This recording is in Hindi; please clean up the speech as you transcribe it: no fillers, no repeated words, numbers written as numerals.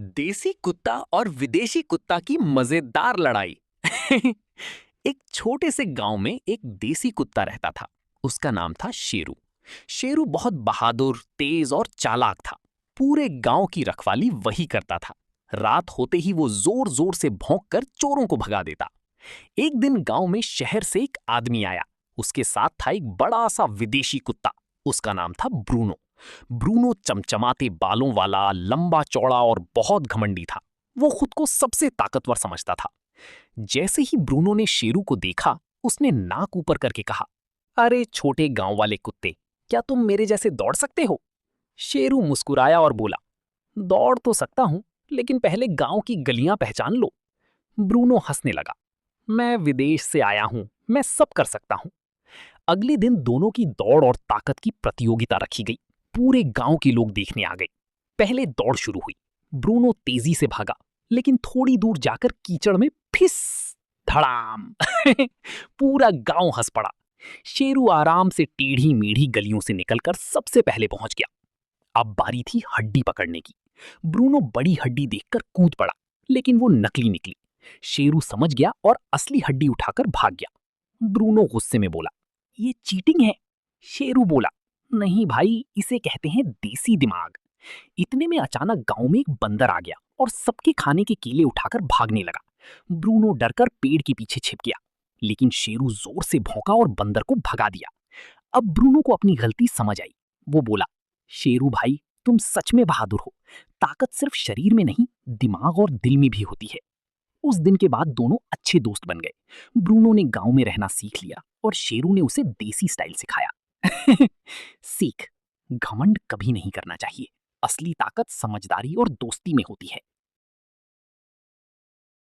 देसी कुत्ता और विदेशी कुत्ता की मजेदार लड़ाई। एक छोटे से गांव में एक देसी कुत्ता रहता था। उसका नाम था शेरू। शेरू बहुत बहादुर, तेज और चालाक था। पूरे गांव की रखवाली वही करता था। रात होते ही वो जोर जोर से भौंककर चोरों को भगा देता। एक दिन गांव में शहर से एक आदमी आया। उसके साथ था एक बड़ा सा विदेशी कुत्ता। उसका नाम था ब्रूनो। ब्रूनो चमचमाते बालों वाला, लंबा चौड़ा और बहुत घमंडी था। वो खुद को सबसे ताकतवर समझता था। जैसे ही ब्रूनो ने शेरू को देखा, उसने नाक ऊपर करके कहा, अरे छोटे गांव वाले कुत्ते, क्या तुम मेरे जैसे दौड़ सकते हो? शेरू मुस्कुराया और बोला, दौड़ तो सकता हूं, लेकिन पहले गांव की गलियां पहचान लो। ब्रूनो हंसने लगा, मैं विदेश से आया हूं, मैं सब कर सकता हूं। अगले दिन दोनों की दौड़ और ताकत की प्रतियोगिता रखी गई। पूरे गांव के लोग देखने आ गए। पहले दौड़ शुरू हुई। ब्रूनो तेजी से भागा, लेकिन थोड़ी दूर जाकर कीचड़ में फिस, धड़ाम। पूरा गांव हंस पड़ा। शेरू आराम से टेढ़ी मेढ़ी गलियों से निकलकर सबसे पहले पहुंच गया। अब बारी थी हड्डी पकड़ने की। ब्रूनो बड़ी हड्डी देखकर कूद पड़ा, लेकिन वो नकली निकली। शेरू समझ गया और असली हड्डी उठाकर भाग गया। ब्रूनो गुस्से में बोला, ये चीटिंग है। शेरू बोला, नहीं भाई, इसे कहते हैं देसी दिमाग। इतने में अचानक गांव में एक बंदर आ गया और सबके खाने के केले उठाकर भागने लगा। ब्रूनो डरकर पेड़ के पीछे छिप गया, लेकिन शेरू जोर से भौंका और बंदर को भगा दिया। अब ब्रूनो को अपनी गलती समझ आई। वो बोला, शेरू भाई, तुम सच में बहादुर हो। ताकत सिर्फ शरीर में नहीं, दिमाग और दिल में भी होती है। उस दिन के बाद दोनों अच्छे दोस्त बन गए। ब्रूनो ने गांव में रहना सीख लिया और शेरू ने उसे देसी स्टाइल सिखाया। सीख, घमंड कभी नहीं करना चाहिए। असली ताकत समझदारी और दोस्ती में होती है।